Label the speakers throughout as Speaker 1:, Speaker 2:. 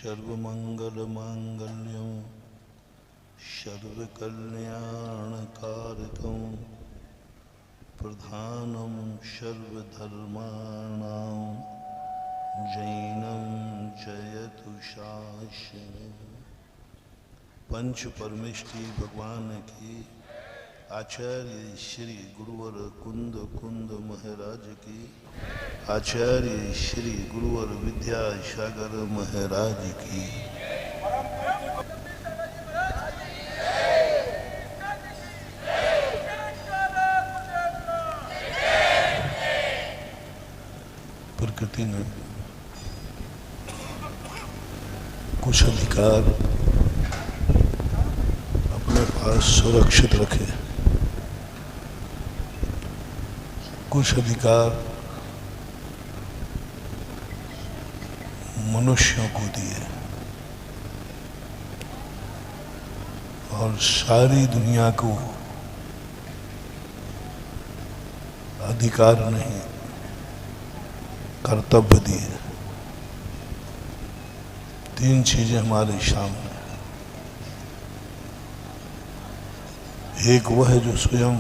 Speaker 1: सर्वमंगलमांगल्यं सर्वकल्याणकारकं प्रधानं सर्वधर्माणां जैनं जयतु शासनम्। पंच परमेष्टि भगवान की, आचार्य श्री गुरुवर कुंद कुंद महाराज की, आचार्य श्री गुरुवर विद्यासागर महाराज की। प्रकृति ने कुछ अधिकार अपने पास सुरक्षित रखे, कुछ अधिकार मनुष्यों को दिए और सारी दुनिया को अधिकार नहीं कर्तव्य दिए। तीन चीजें हमारे सामने। एक वह है जो स्वयं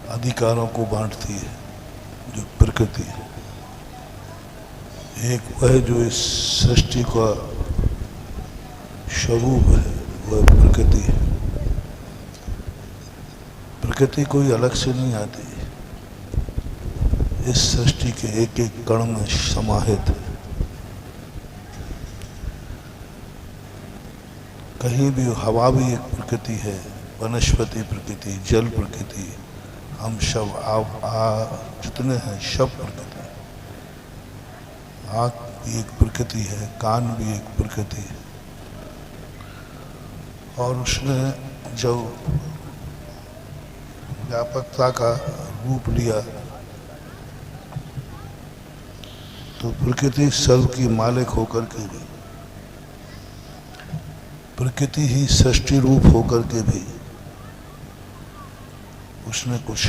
Speaker 1: अधिकारों को बांटती है, जो प्रकृति है। एक वह जो इस सृष्टि का स्वरूप है, वह प्रकृति है। प्रकृति कोई अलग से नहीं आती, इस सृष्टि के एक एक कण में समाहित है। कहीं भी हवा भी एक प्रकृति है, वनस्पति प्रकृति, जल प्रकृति, हम सब जितने हैं सब प्रकृति। आँख भी एक प्रकृति है, कान भी एक प्रकृति है। और उसने जो व्यापकता का रूप लिया तो प्रकृति सर्व की मालिक होकर के भी, प्रकृति ही सृष्टि रूप होकर के भी उसने कुछ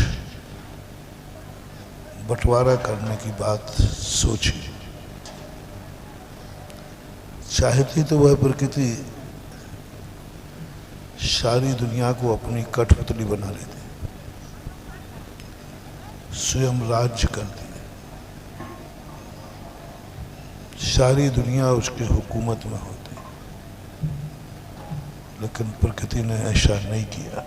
Speaker 1: बंटवारा करने की बात सोची। चाहती तो वह प्रकृति सारी दुनिया को अपनी कठपुतली बना लेती, स्वयं राज्य करती, सारी दुनिया उसके हुकूमत में होती। लेकिन प्रकृति ने ऐसा नहीं किया।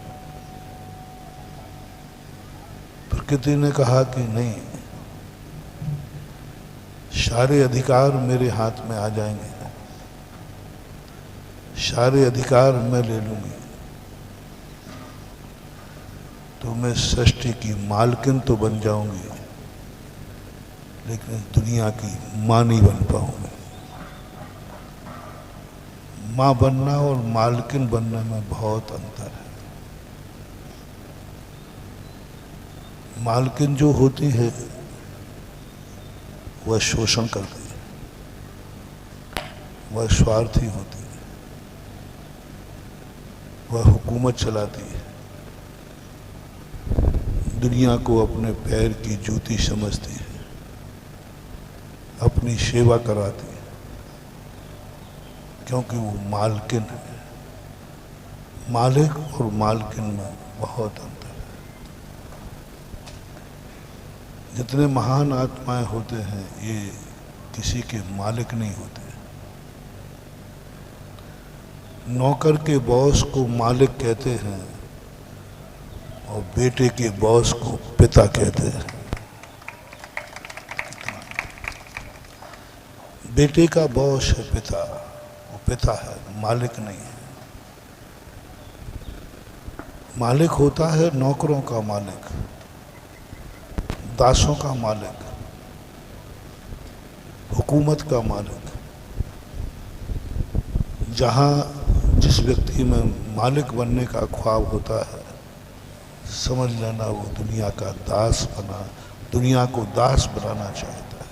Speaker 1: प्रकृति ने कहा कि नहीं, सारे अधिकार मेरे हाथ में आ जाएंगे, सारे अधिकार मैं ले लूंगी, तो मैं सृष्टि की मालकिन तो बन जाऊंगी, लेकिन दुनिया की मां नहीं बन पाऊंगी। मां बनना और मालकिन बनने में बहुत अंतर है। मालकिन जो होती है वह शोषण करती है, वह स्वार्थी होती है, वह हुकूमत चलाती है, दुनिया को अपने पैर की जूती समझती है, अपनी सेवा कराती है, क्योंकि वो मालकिन है। मालिक और मालकिन में बहुत अंतर है। जितने महान आत्माएं होते हैं ये किसी के मालिक नहीं होते। नौकर के बॉस को मालिक कहते हैं और बेटे के बॉस को पिता कहते हैं। बेटे का बॉस है पिता, वो पिता है, मालिक नहीं है। मालिक होता है नौकरों का मालिक, दासों का मालिक, हुकूमत का मालिक। जहाँ जिस व्यक्ति में मालिक बनने का ख्वाब होता है, समझ लेना वो दुनिया का दास बना, दुनिया को दास बनाना चाहता है।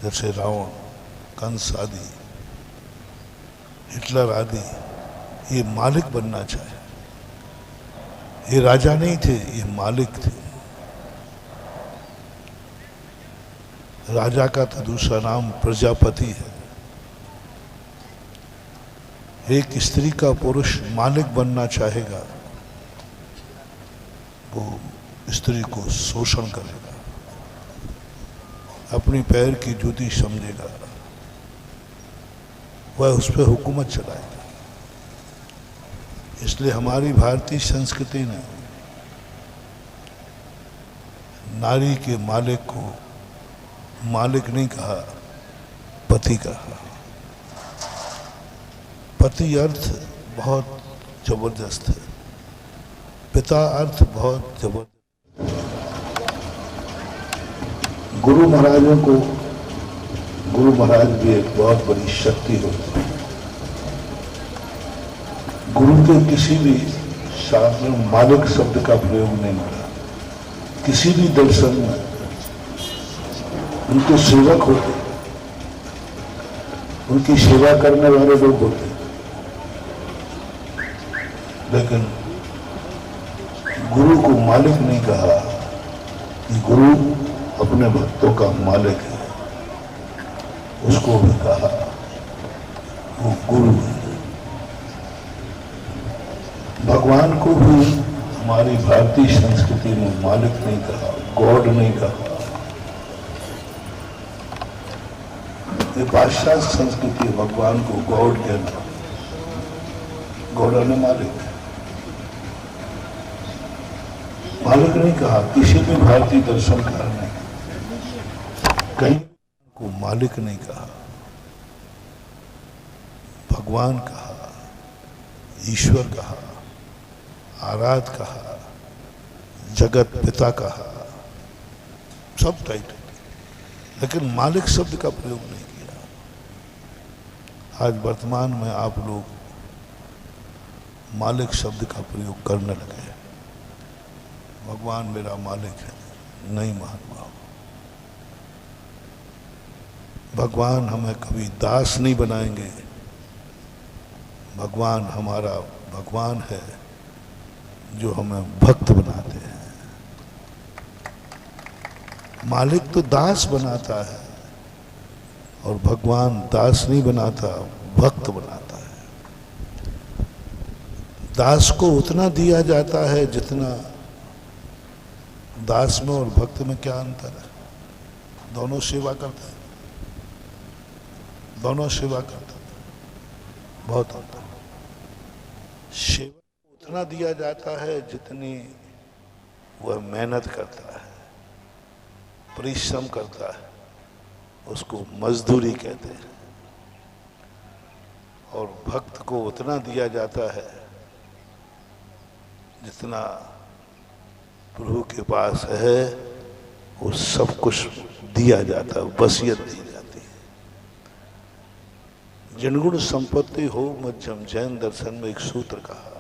Speaker 1: जैसे रावण, कंस आदि, हिटलर आदि, ये मालिक बनना चाहे। ये राजा नहीं थे, ये मालिक थे। राजा का तो दूसरा नाम प्रजापति है। एक स्त्री का पुरुष मालिक बनना चाहेगा, वो स्त्री को शोषण करेगा, अपनी पैर की जूती समझेगा, वह उस पर हुकूमत चलाएगा। इसलिए हमारी भारतीय संस्कृति ने नारी के मालिक को मालिक नहीं कहा, पति कहा। पति अर्थ बहुत जबरदस्त है, पिता अर्थ बहुत जबरदस्त। गुरु महाराजों को, गुरु महाराज भी एक बहुत बड़ी शक्ति होती है। गुरु के किसी भी शास्त्र में मालिक शब्द का प्रयोग नहीं मिला। किसी भी दर्शन में उनके सेवक होते, उनकी सेवा करने वाले लोग होते, लेकिन गुरु को मालिक नहीं कहा कि गुरु अपने भक्तों का मालिक है। उसको भी कहा वो गुरु है। भगवान को भी हमारी भारतीय संस्कृति में मालिक नहीं कहा, गॉड नहीं कहा। ये पाश्चात्य संस्कृति भगवान को गॉड कहना, गॉड ने मालिक मालिक नहीं कहा। किसी भी भारतीय दर्शनकार ने कहीं को मालिक नहीं कहा, भगवान कहा, ईश्वर कहा, आराध कहा, जगत पिता कहा, सब टाइटल, लेकिन मालिक शब्द का प्रयोग नहीं किया। आज वर्तमान में आप लोग मालिक शब्द का प्रयोग करने लगे। भगवान मेरा मालिक है, नहीं महात्मा। भगवान हमें कभी दास नहीं बनाएंगे। भगवान हमारा भगवान है जो हमें भक्त बनाते हैं। मालिक तो दास बनाता है और भगवान दास नहीं बनाता, भक्त बनाता है। दास को उतना दिया जाता है जितना, दास में और भक्त में क्या अंतर है? दोनों सेवा करते हैं, दोनों सेवा करते हैं, बहुत अंतर। सेवा को उतना दिया जाता है जितनी वह मेहनत करता है, परिश्रम करता है, उसको मजदूरी कहते हैं। और भक्त को उतना दिया जाता है जितना प्रभु के पास है, वो सब कुछ दिया जाता है, वसीयत दी जाती है। जिनगुण संपत्ति हो मध्यम, जैन दर्शन में एक सूत्र कहा,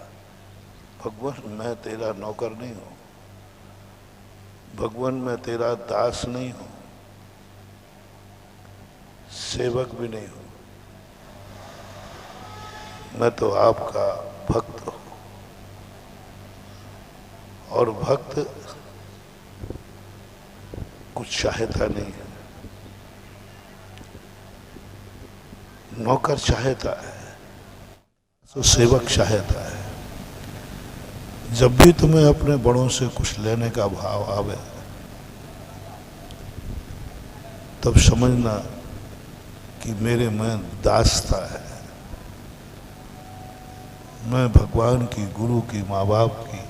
Speaker 1: भगवान मैं तेरा नौकर नहीं हूं, भगवान मैं तेरा दास नहीं हूं, सेवक भी नहीं हूं, मैं तो आपका भक्त हूं। और भक्त कुछ चाहता नहीं है, नौकर चाहता है, तो सेवक चाहता है। जब भी तुम्हें अपने बड़ों से कुछ लेने का भाव आवे, तब समझना कि मेरे में दासता है। मैं भगवान की, गुरु की, माँ बाप की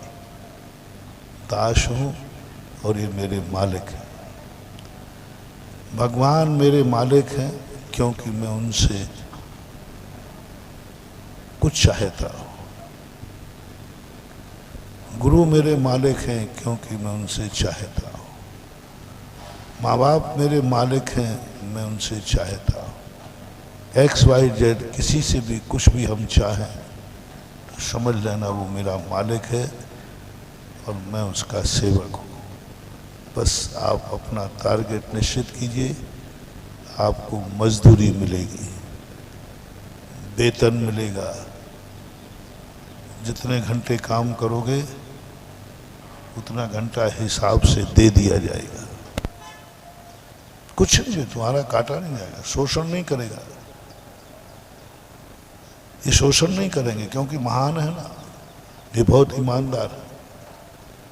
Speaker 1: दास हूं और ये मेरे मालिक हैं। भगवान मेरे मालिक हैं क्योंकि मैं उनसे कुछ चाहता हूं। गुरु मेरे मालिक हैं क्योंकि मैं उनसे चाहता हूं। माँ बाप मेरे मालिक हैं, मैं उनसे चाहता हूं। XYZ किसी से भी कुछ भी हम चाहें तो समझ लेना वो मेरा मालिक है और मैं उसका सेवक हूँ। बस आप अपना टारगेट निश्चित कीजिए, आपको मजदूरी मिलेगी, वेतन मिलेगा। जितने घंटे काम करोगे उतना घंटा हिसाब से दे दिया जाएगा। कुछ नहीं, तुम्हारा काटा नहीं जाएगा, शोषण नहीं करेगा, ये शोषण नहीं करेंगे क्योंकि महान है ना, ये बहुत ईमानदार है।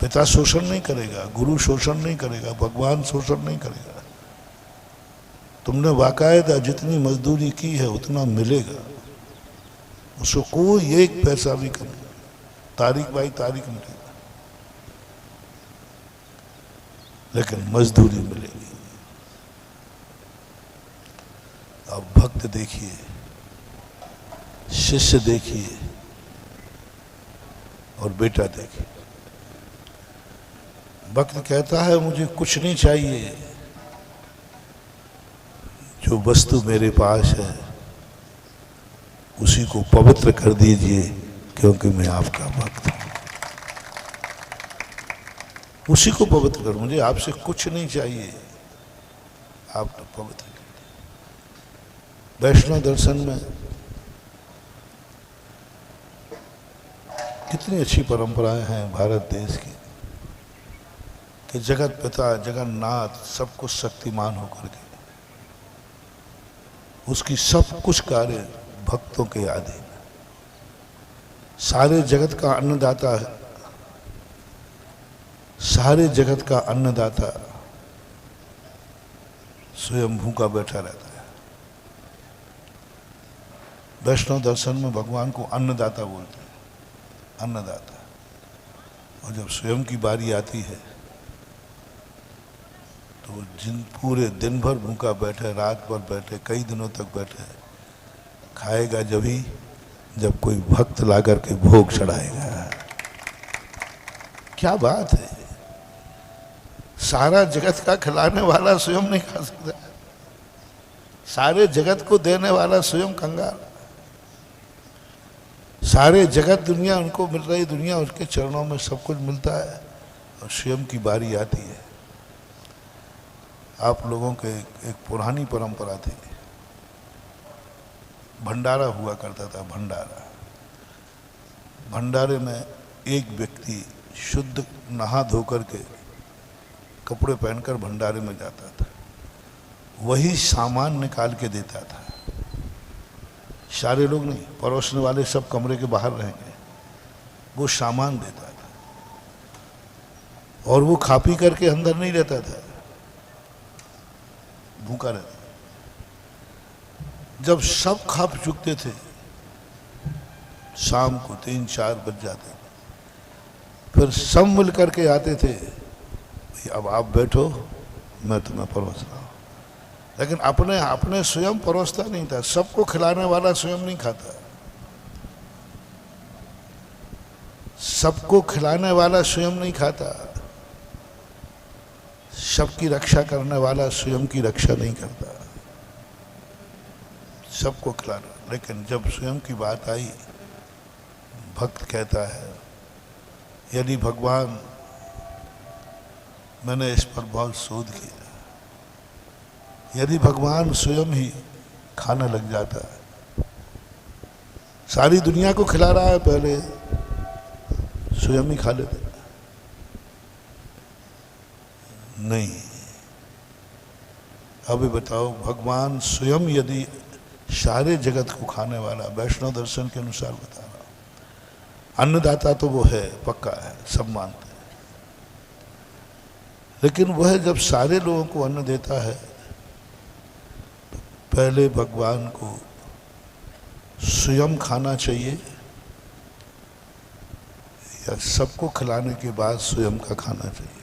Speaker 1: पिता शोषण नहीं करेगा, गुरु शोषण नहीं करेगा, भगवान शोषण नहीं करेगा। तुमने बाकायदा जितनी मजदूरी की है उतना मिलेगा, उसको कोई एक पैसा भी कम, तारीख बाई तारीख मिलेगा, लेकिन मजदूरी मिलेगी। अब भक्त देखिए, शिष्य देखिए और बेटा देखिए। भक्त कहता है मुझे कुछ नहीं चाहिए, जो वस्तु मेरे पास है उसी को पवित्र कर दीजिए, क्योंकि मैं आपका भक्त हूं। उसी को पवित्र कर, मुझे आपसे कुछ नहीं चाहिए, आप तो पवित्र कर दीजिए। वैष्णव दर्शन में कितनी अच्छी परंपराएं हैं भारत देश की, कि जगत पिता जगन्नाथ सब कुछ शक्तिमान होकर के उसकी सब कुछ कार्य भक्तों के अधीन, सारे जगत का अन्नदाता है, सारे जगत का अन्नदाता स्वयं भूखा बैठा रहता है। वैष्णव दर्शन में भगवान को अन्नदाता बोलते हैं, अन्नदाता। और जब स्वयं की बारी आती है तो जिन पूरे दिन भर भूखा बैठे, रात भर बैठे, कई दिनों तक बैठे, खाएगा जब कोई भक्त ला करके भोग चढ़ाएगा। क्या बात है, सारा जगत का खिलाने वाला स्वयं नहीं खा सकता, सारे जगत को देने वाला स्वयं कंगाल, सारे जगत दुनिया उनको मिल रही, दुनिया उसके चरणों में सब कुछ मिलता है, और स्वयं की बारी आती है। आप लोगों के एक पुरानी परंपरा थी, भंडारा हुआ करता था, भंडारा। भंडारे में एक व्यक्ति शुद्ध नहा धोकर के कपड़े पहनकर भंडारे में जाता था, वही सामान निकाल के देता था। सारे लोग नहीं, परोसने वाले सब कमरे के बाहर रहेंगे, वो सामान देता था, और वो खा पी करके अंदर नहीं रहता था, भूखा रहता। जब सब खा चुकते थे, शाम को 3-4 बज जाते, फिर सब मिल करके आते थे, अब आप बैठो, मैं तुम्हें परोस रहा हूं। लेकिन अपने स्वयं परोसता नहीं था, सबको खिलाने वाला स्वयं नहीं खाता, सबको खिलाने वाला स्वयं नहीं खाता, सबकी रक्षा करने वाला स्वयं की रक्षा नहीं करता, सबको खिलाना। लेकिन जब स्वयं की बात आई, भक्त कहता है यदि भगवान, मैंने इस पर बहुत शोध किया, यदि भगवान स्वयं ही खाना लग जाता है, सारी दुनिया को खिला रहा है, पहले स्वयं ही खा लेता। नहीं, अभी बताओ, भगवान स्वयं यदि सारे जगत को खाने वाला, वैष्णव दर्शन के अनुसार बता रहा हूं, अन्नदाता तो वो है, पक्का है, सब मानते हैं, लेकिन वह जब सारे लोगों को अन्न देता है, तो पहले भगवान को स्वयं खाना चाहिए या सबको खिलाने के बाद स्वयं का खाना चाहिए?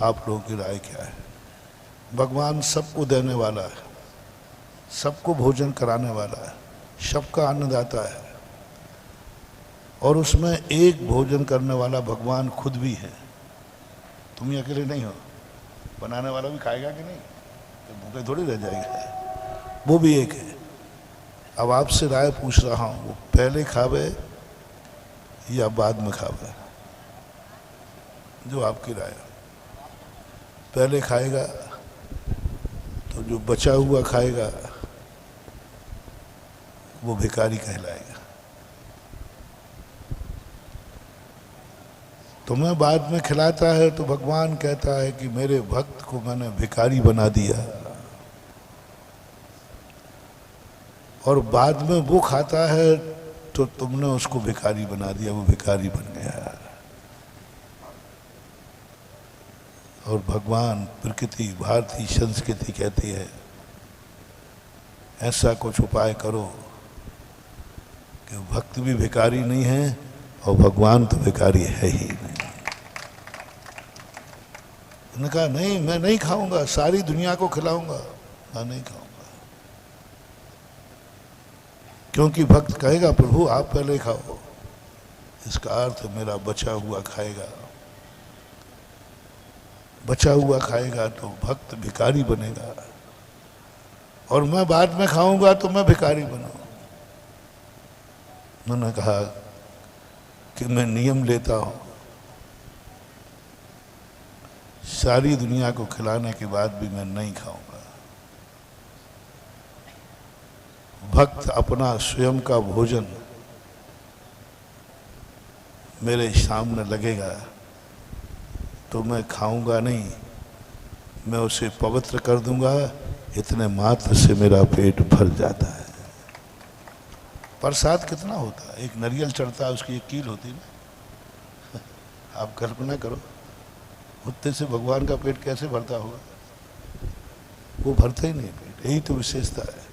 Speaker 1: आप लोगों की राय क्या है? भगवान सबको देने वाला है, सबको भोजन कराने वाला है, सबका अन्नदाता है, और उसमें एक भोजन करने वाला भगवान खुद भी है। तुम ही अकेले नहीं हो, बनाने वाला भी खाएगा कि नहीं? तो भूखे थोड़ी रह जाएगा, वो भी एक है। अब आपसे राय पूछ रहा हूँ, वो पहले खावे या बाद में खावे? जो आपकी राय है। पहले खाएगा तो जो बचा हुआ खाएगा वो भिखारी कहलाएगा, तुम्हें बाद में खिलाता है तो भगवान कहता है कि मेरे भक्त को मैंने भिखारी बना दिया, और बाद में वो खाता है तो तुमने उसको भिखारी बना दिया, वो भिखारी बन गया। और भगवान, प्रकृति, भारतीय संस्कृति कहती है ऐसा कुछ उपाय करो कि भक्त भी भिखारी नहीं है और भगवान तो भिखारी है ही नहीं। उन्होंने कहा नहीं, मैं नहीं खाऊंगा, सारी दुनिया को खिलाऊंगा, मैं नहीं खाऊंगा। क्योंकि भक्त कहेगा प्रभु आप पहले खाओ, इसका अर्थ मेरा बचा हुआ खाएगा, बचा हुआ खाएगा तो भक्त भिखारी बनेगा, और मैं बाद में खाऊंगा तो मैं भिखारी बनूं। उन्होंने कहा कि मैं नियम लेता हूं, सारी दुनिया को खिलाने के बाद भी मैं नहीं खाऊंगा। भक्त अपना स्वयं का भोजन मेरे सामने लगेगा तो मैं खाऊंगा नहीं, मैं उसे पवित्र कर दूंगा, इतने मात्र से मेरा पेट भर जाता है। प्रसाद कितना होता है, एक नारियल चढ़ता है उसकी एक कील होती है, आप कल्पना करो उतने से भगवान का पेट कैसे भरता होगा, वो भरता ही नहीं पेट। यही तो विशेषता है,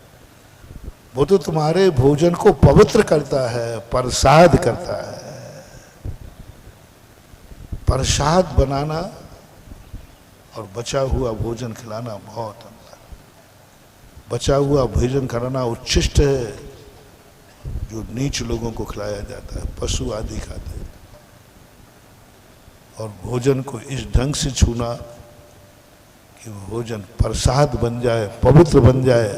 Speaker 1: वो तो तुम्हारे भोजन को पवित्र करता है, प्रसाद करता है। प्रसाद बनाना और बचा हुआ भोजन खिलाना बहुत अंतर। बचा हुआ भोजन खिलाना उच्छिष्ट है, जो नीच लोगों को खिलाया जाता है, पशु आदि खाते हैं। और भोजन को इस ढंग से छूना कि भोजन प्रसाद बन जाए, पवित्र बन जाए,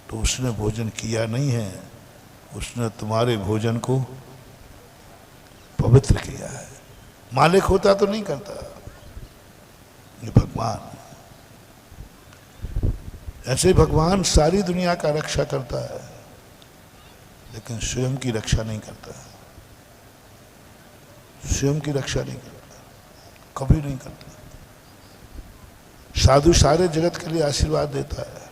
Speaker 1: तो उसने भोजन किया नहीं है, उसने तुम्हारे भोजन को पवित्र किया है। मालिक होता तो नहीं करता, ये भगवान। ऐसे भगवान सारी दुनिया का रक्षा करता है, लेकिन स्वयं की रक्षा नहीं करता, स्वयं की रक्षा नहीं करता, कभी नहीं करता। साधु सारे जगत के लिए आशीर्वाद देता है,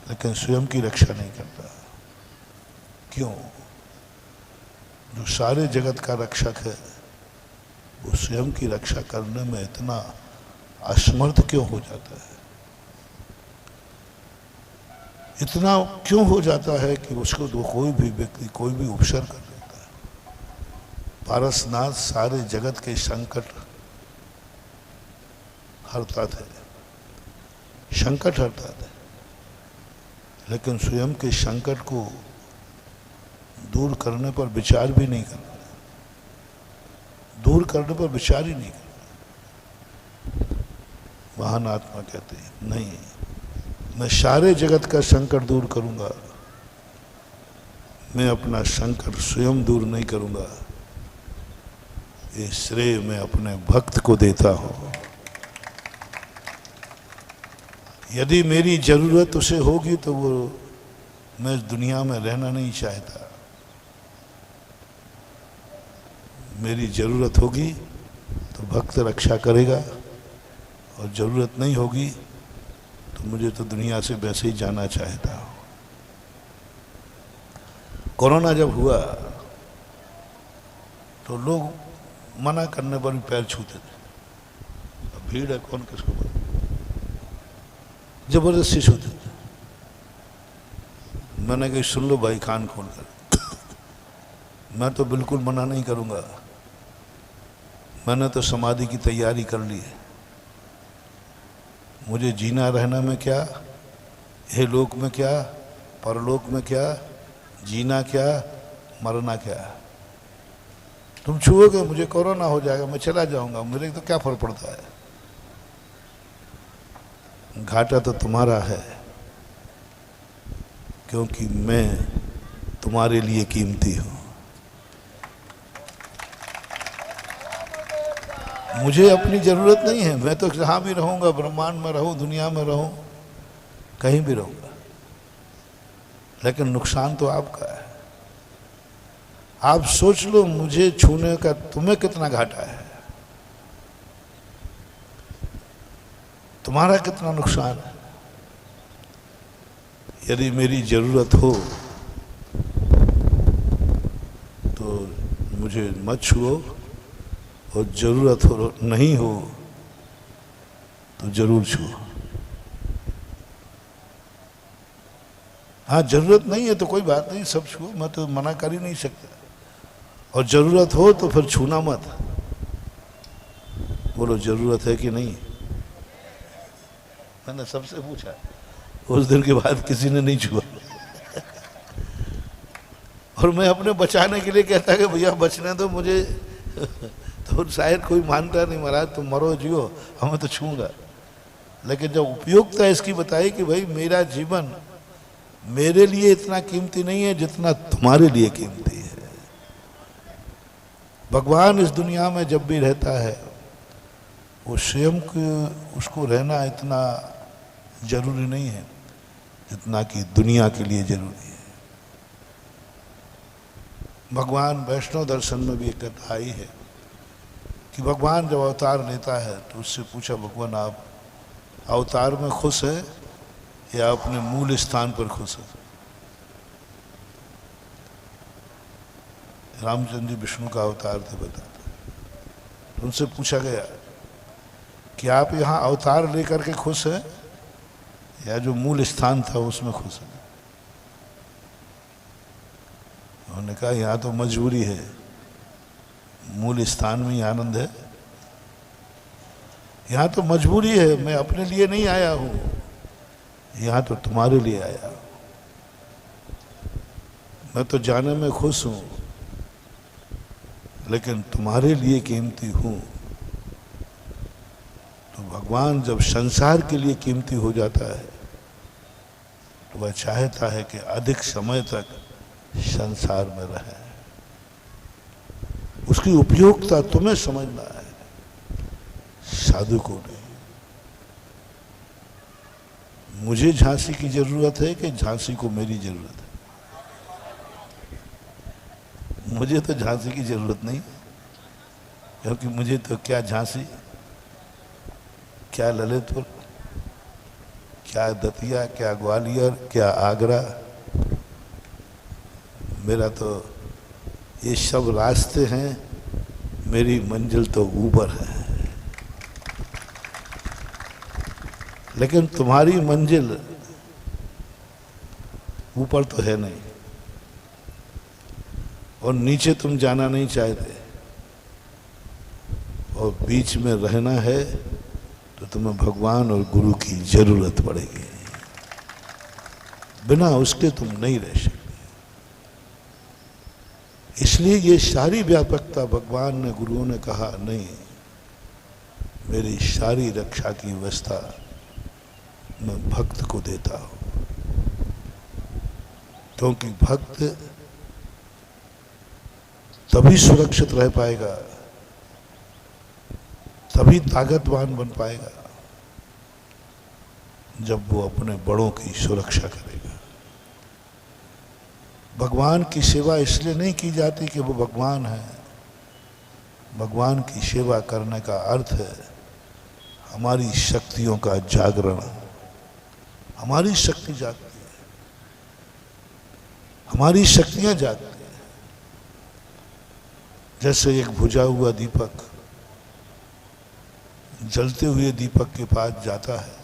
Speaker 1: लेकिन स्वयं की रक्षा नहीं करता। क्यों? जो सारे जगत का रक्षक है वो स्वयं की रक्षा करने में इतना असमर्थ क्यों हो जाता है? इतना क्यों हो जाता है कि उसको तो कोई भी व्यक्ति, कोई भी उपसर कर देता है। पारसनाथ सारे जगत के संकट हरता थे, संकट हरता थे, लेकिन स्वयं के संकट को दूर करने पर विचार भी नहीं करना, दूर करने पर विचार ही नहीं करना। महान आत्मा कहते हैं नहीं, मैं सारे जगत का संकट दूर करूंगा, मैं अपना संकट स्वयं दूर नहीं करूंगा, ये श्रेय मैं अपने भक्त को देता हूं। यदि मेरी जरूरत उसे होगी तो वो, मैं इस दुनिया में रहना नहीं चाहता। मेरी जरूरत होगी तो भक्त रक्षा करेगा, और जरूरत नहीं होगी तो मुझे तो दुनिया से वैसे ही जाना चाहता हूं। कोरोना जब हुआ तो लोग मना करने पर भी पैर छूते थे। भीड़ है, कौन किसको बोले, जबरदस्ती छूते थे। मैंने कहा सुन लो भाई कान खोल कर, मैं तो बिल्कुल मना नहीं करूंगा, मैंने तो समाधि की तैयारी कर ली है। मुझे जीना रहना में क्या, हे लोक में क्या, परलोक में क्या, जीना क्या, मरना क्या। तुम छुओगे मुझे कोरोना हो जाएगा, मैं चला जाऊंगा, मेरे तो क्या फर्क पड़ता है। घाटा तो तुम्हारा है, क्योंकि मैं तुम्हारे लिए कीमती हूं। मुझे अपनी जरूरत नहीं है, मैं तो जहां भी रहूंगा, ब्रह्मांड में रहूं, दुनिया में रहूं, कहीं भी रहूंगा, लेकिन नुकसान तो आपका है। आप सोच लो मुझे छूने का तुम्हें कितना घाटा है, तुम्हारा कितना नुकसान है। यदि मेरी जरूरत हो तो मुझे मत छुओ, और जरूरत हो नहीं हो तो जरूर छुओ। हाँ, जरूरत नहीं है तो कोई बात नहीं, सब छुओ, मैं तो मना कर ही नहीं सकता। और जरूरत हो तो फिर छूना मत। बोलो जरूरत है कि नहीं? मैंने सबसे पूछा, उस दिन के बाद किसी ने नहीं छुआ। और मैं अपने बचाने के लिए कहता कि भैया बचने दो मुझे, तो शायद कोई मानता नहीं, महाराज तुम मरो जियो, हमें तो छूंगा। लेकिन जब उपयोगिता इसकी बताई कि भाई मेरा जीवन मेरे लिए इतना कीमती नहीं है जितना तुम्हारे लिए कीमती है। भगवान इस दुनिया में जब भी रहता है वो स्वयं को उसको रहना इतना जरूरी नहीं है जितना कि दुनिया के लिए जरूरी है। भगवान वैष्णव दर्शन में भी एक कथा आई है कि भगवान जब अवतार लेता है तो उससे पूछा, भगवान आप अवतार में खुश है या अपने मूल स्थान पर खुश है? रामचंद्र जी विष्णु का अवतार थे बताते। तो उनसे पूछा गया कि आप यहाँ अवतार लेकर के खुश हैं या जो मूल स्थान था उसमें खुश हैं? उन्होंने कहा यहाँ तो मजबूरी है, मूल स्थान में ही आनंद है। यहाँ तो मजबूरी है, मैं अपने लिए नहीं आया हूँ, यहाँ तो तुम्हारे लिए आया हूँ। मैं तो जाने में खुश हूँ लेकिन तुम्हारे लिए कीमती हूँ। तो भगवान जब संसार के लिए कीमती हो जाता है तो वह चाहता है कि अधिक समय तक संसार में रहे। उसकी उपयोगिता तुम्हें समझना है, साधु को नहीं। मुझे झांसी की जरूरत है कि झांसी को मेरी जरूरत है? मुझे तो झांसी की जरूरत नहीं, क्योंकि मुझे तो क्या झांसी, क्या ललितपुर, क्या दतिया, क्या ग्वालियर, क्या आगरा। मेरा तो ये सब रास्ते हैं, मेरी मंजिल तो ऊपर है। लेकिन तुम्हारी मंजिल ऊपर तो है नहीं, और नीचे तुम जाना नहीं चाहते, और बीच में रहना है तो तुम्हें भगवान और गुरु की जरूरत पड़ेगी। बिना उसके तुम नहीं रह सकते। इसलिए ये सारी व्यापकता भगवान ने, गुरुओं ने कहा नहीं, मेरी सारी रक्षा की व्यवस्था मैं भक्त को देता हूं, क्योंकि भक्त तभी सुरक्षित रह पाएगा, तभी ताकतवान बन पाएगा जब वो अपने बड़ों की सुरक्षा करेगा। भगवान की सेवा इसलिए नहीं की जाती कि वो भगवान है। भगवान की सेवा करने का अर्थ है हमारी शक्तियों का जागरण। हमारी शक्ति जागती है, हमारी शक्तियां जागती है। जैसे एक बुझा हुआ दीपक जलते हुए दीपक के पास जाता है,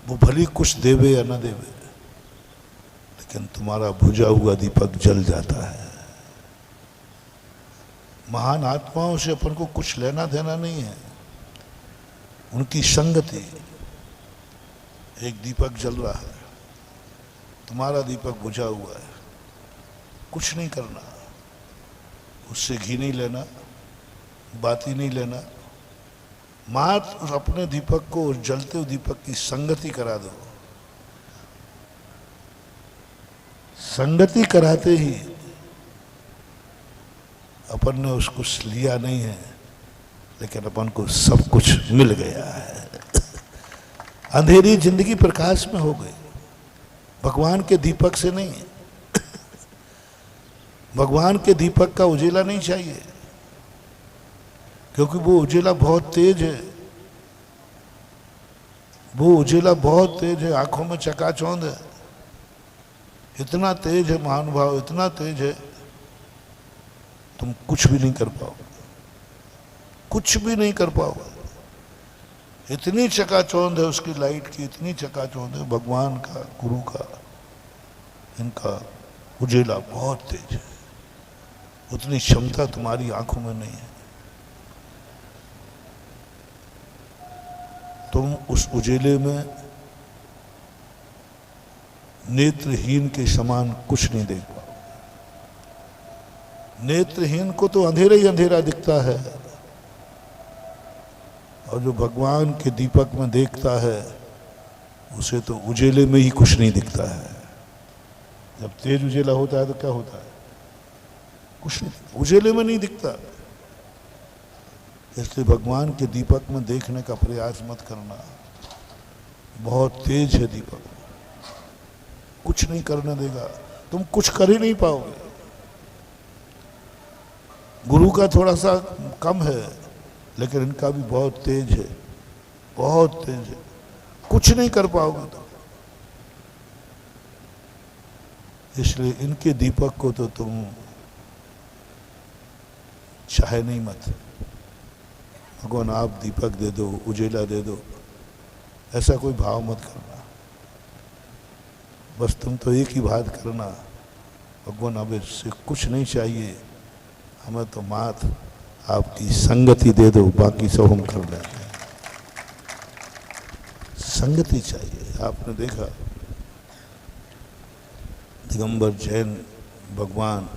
Speaker 1: वो भली कुछ देवे या न देवे, लेकिन तुम्हारा बुझा हुआ दीपक जल जाता है। महान आत्माओं से अपन को कुछ लेना देना नहीं है, उनकी संगति। एक दीपक जल रहा है, तुम्हारा दीपक बुझा हुआ है, कुछ नहीं करना, उससे घी नहीं लेना, बाती नहीं लेना, मात्र उस अपने दीपक को उस जलते हुए दीपक की संगति करा दो। संगति कराते ही अपन ने उसको लिया नहीं है, लेकिन अपन को सब कुछ मिल गया है। अंधेरी जिंदगी प्रकाश में हो गई, भगवान के दीपक से नहीं। भगवान के दीपक का उजेला नहीं चाहिए, क्योंकि वो उजेला बहुत तेज है, वो उजेला बहुत तेज है, आंखों में चकाचौंध है, इतना तेज है महानुभाव, इतना तेज है, तुम कुछ भी नहीं कर पाओगे, कुछ भी नहीं कर पाओगे। इतनी चकाचौंध है उसकी लाइट की, इतनी चकाचौंध है भगवान का, गुरु का, इनका उजेला बहुत तेज है, उतनी क्षमता तुम्हारी आंखों में नहीं है। तुम उस उजेले में नेत्रहीन के समान कुछ नहीं देख पाओ। नेत्रहीन को तो अंधेरा ही अंधेरा दिखता है, और जो भगवान के दीपक में देखता है उसे तो उजेले में ही कुछ नहीं दिखता है। जब तेज उजेला होता है तो क्या होता है, कुछ नहीं, उजेले में नहीं दिखता। इसलिए भगवान के दीपक में देखने का प्रयास मत करना, बहुत तेज है दीपक, कुछ नहीं करने देगा, तुम कुछ कर ही नहीं पाओगे। गुरु का थोड़ा सा कम है, लेकिन इनका भी बहुत तेज है, बहुत तेज है, कुछ नहीं कर पाओगे तुम। इसलिए इनके दीपक को तो तुम चाहे नहीं मत। भगवान आप दीपक दे दो, उजेला दे दो, ऐसा कोई भाव मत करना। बस तुम तो एक ही बात करना, भगवान अब इससे कुछ नहीं चाहिए, हमें तो मात आपकी संगति दे दो, बाकी सब हम कर लेंगे। संगति चाहिए। आपने देखा दिगंबर जैन भगवान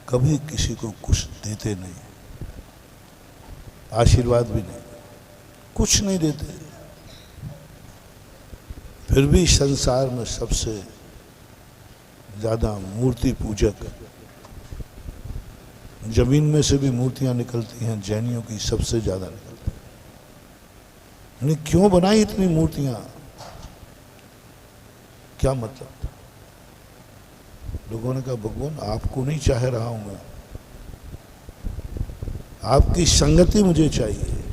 Speaker 1: कभी किसी को कुछ देते नहीं, आशीर्वाद भी नहीं, कुछ नहीं देते, फिर भी संसार में सबसे ज्यादा मूर्ति पूजक, जमीन में से भी मूर्तियां निकलती हैं, जैनियों की सबसे ज्यादा निकलती हैं। उन्हें क्यों बनाई इतनी मूर्तियां, क्या मतलब? लोगों ने कहा भगवान आपको नहीं चाह रहा हूं मैं, आपकी संगति मुझे चाहिए,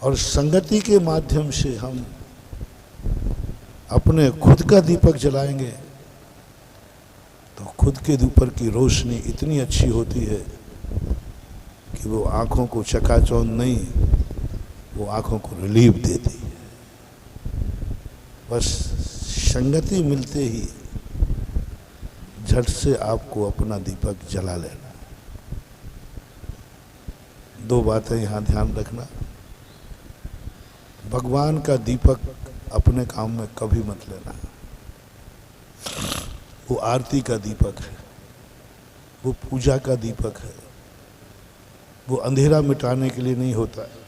Speaker 1: और संगति के माध्यम से हम अपने खुद का दीपक जलाएंगे तो खुद के ऊपर की रोशनी इतनी अच्छी होती है कि वो आंखों को चकाचौंध नहीं, वो आंखों को रिलीफ देती है। बस संगति मिलते ही झट से आपको अपना दीपक जला लेना। दो बातें यहां ध्यान रखना, भगवान का दीपक अपने काम में कभी मत लेना। वो आरती का दीपक है, वो पूजा का दीपक है, वो अंधेरा मिटाने के लिए नहीं होता है।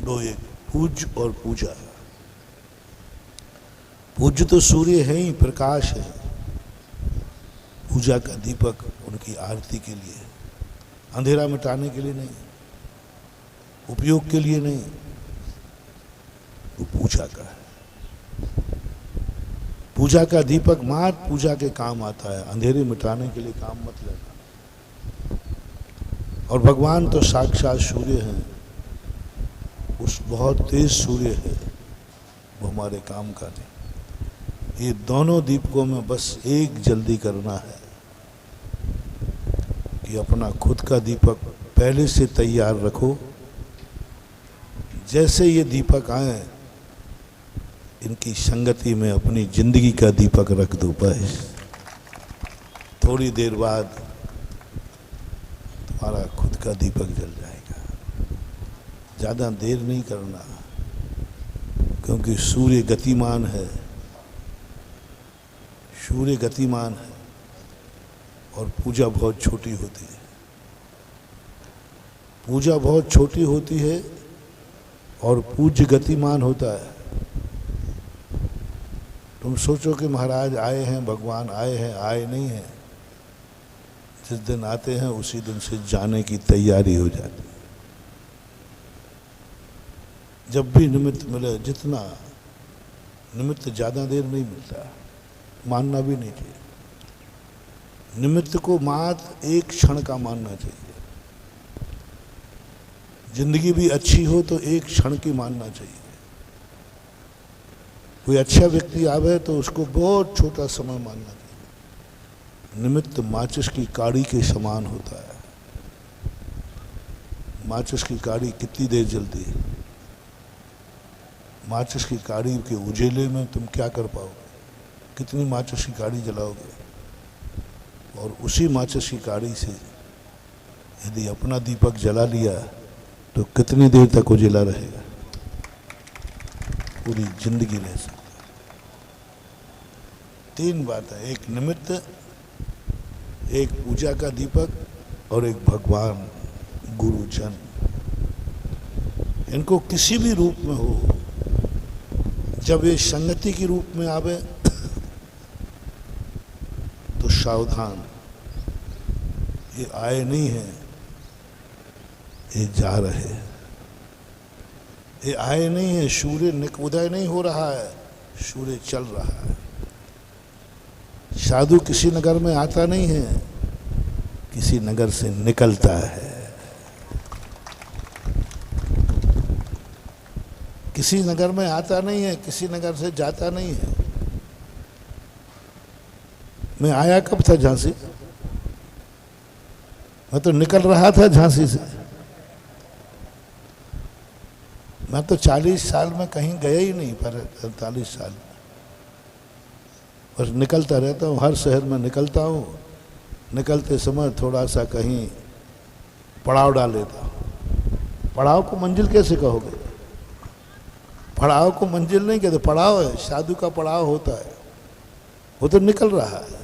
Speaker 1: दो एक, पूज और पूजा। पूज्य तो सूर्य है ही, प्रकाश है। पूजा का दीपक उनकी आरती के लिए, अंधेरा मिटाने के लिए नहीं, उपयोग के लिए नहीं, वो पूजा का है। पूजा का दीपक मात्र पूजा के काम आता है, अंधेरे मिटाने के लिए काम मत लेना। और भगवान तो साक्षात सूर्य हैं, उस बहुत तेज सूर्य है, वो हमारे काम का नहीं। ये दोनों दीपकों में बस एक जल्दी करना है कि अपना खुद का दीपक पहले से तैयार रखो। जैसे ये दीपक आए, इनकी संगति में अपनी जिंदगी का दीपक रख दो, बस थोड़ी देर बाद तुम्हारा खुद का दीपक जल जाएगा। ज़्यादा देर नहीं करना, क्योंकि सूर्य गतिमान है, सूर्य गतिमान है और पूजा बहुत छोटी होती है। पूजा बहुत छोटी होती है और पूज्य गतिमान होता है। तुम सोचो कि महाराज आए हैं, भगवान आए हैं, आए नहीं हैं। जिस दिन आते हैं उसी दिन से जाने की तैयारी हो जाती है। जब भी निमित्त मिले, जितना निमित्त ज़्यादा देर नहीं मिलता, मानना भी नहीं चाहिए। निमित्त को मात्र एक क्षण का मानना चाहिए। जिंदगी भी अच्छी हो तो एक क्षण की मानना चाहिए। कोई अच्छा व्यक्ति आवे तो उसको बहुत छोटा समय मानना चाहिए। निमित्त माचिस की काड़ी के समान होता है। माचिस की काड़ी कितनी देर जलती है? माचिस की काड़ी के उजेले में तुम क्या कर पाओगे? कितनी माचिस की काड़ी जलाओगे? और उसी माचिस की काड़ी से यदि अपना दीपक जला लिया तो कितनी देर तक उजला रहेगा? पूरी जिंदगी रह सकती। तीन बात है, एक निमित्त, एक पूजा का दीपक और एक भगवान गुरुजन। इनको किसी भी रूप में हो, जब ये संगति के रूप में आवे तो सावधान, ये आए नहीं है, ये जा रहे हैं। ये आए नहीं है, सूर्य उदय नहीं हो रहा है, सूर्य चल रहा है। साधु किसी नगर में आता नहीं है, किसी नगर से निकलता है। किसी नगर में आता नहीं है, किसी नगर से जाता नहीं है। मैं आया कब था झांसी? मैं तो निकल रहा था झांसी से। मैं तो 40 साल में कहीं गया ही नहीं, पर 45 साल बस निकलता रहता हूँ। हर शहर में निकलता हूँ। निकलते समय थोड़ा सा कहीं पड़ाव डाल लेता हूँ। पड़ाव को मंजिल कैसे कहोगे? पड़ाव को मंजिल नहीं कहते, पड़ाव है, साधु का पड़ाव होता है। वो तो निकल रहा है।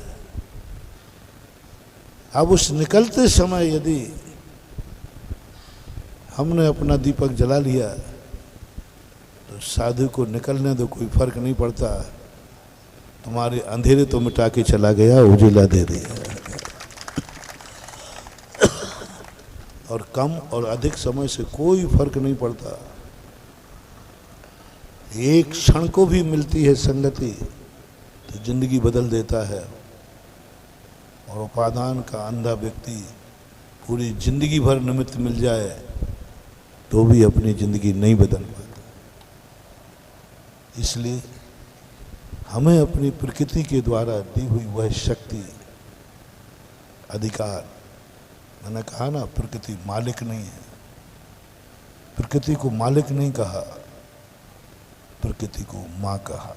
Speaker 1: अब उस निकलते समय यदि हमने अपना दीपक जला लिया तो साधु को निकलने दो, कोई फर्क नहीं पड़ता। तुम्हारे अंधेरे तो मिटा के चला गया, उजिला दे दिया। और कम और अधिक समय से कोई फर्क नहीं पड़ता। एक क्षण को भी मिलती है संगति तो जिंदगी बदल देता है। और उपादान का अंधा व्यक्ति पूरी जिंदगी भर निमित्त मिल जाए तो भी अपनी जिंदगी नहीं बदल पाता। इसलिए हमें अपनी प्रकृति के द्वारा दी हुई वह शक्ति, अधिकार, मैंने कहा ना, प्रकृति मालिक नहीं है। प्रकृति को मालिक नहीं कहा, प्रकृति को माँ कहा।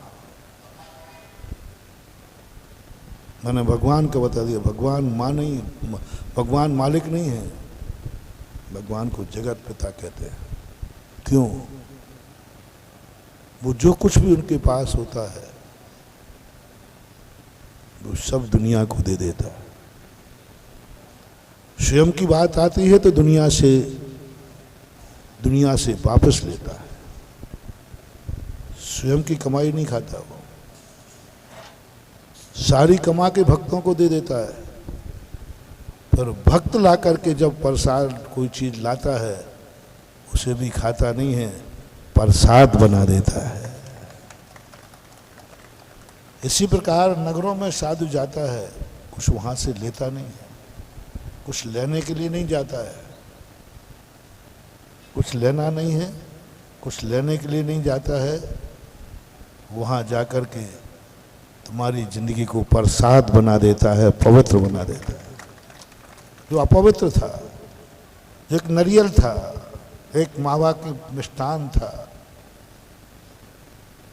Speaker 1: मैंने भगवान को बता दिया, भगवान माँ नहीं, भगवान मालिक नहीं है। भगवान को जगत पिता कहते हैं। क्यों? वो जो कुछ भी उनके पास होता है वो सब दुनिया को दे देता है। स्वयं की बात आती है तो दुनिया से वापस लेता है। स्वयं की कमाई नहीं खाता वो, सारी कमा के भक्तों को दे देता है। पर भक्त ला करके जब प्रसाद कोई चीज लाता है उसे भी खाता नहीं है, प्रसाद बना देता है। इसी प्रकार नगरों में साधु जाता है, कुछ वहां से लेता नहीं है, कुछ लेने के लिए नहीं जाता है। कुछ लेना नहीं है, कुछ लेने के लिए नहीं जाता है। वहां जाकर के तुम्हारी जिंदगी को प्रसाद बना देता है, पवित्र बना देता है। जो अपवित्र था, एक नारियल था, एक मावा की मिष्ठान था,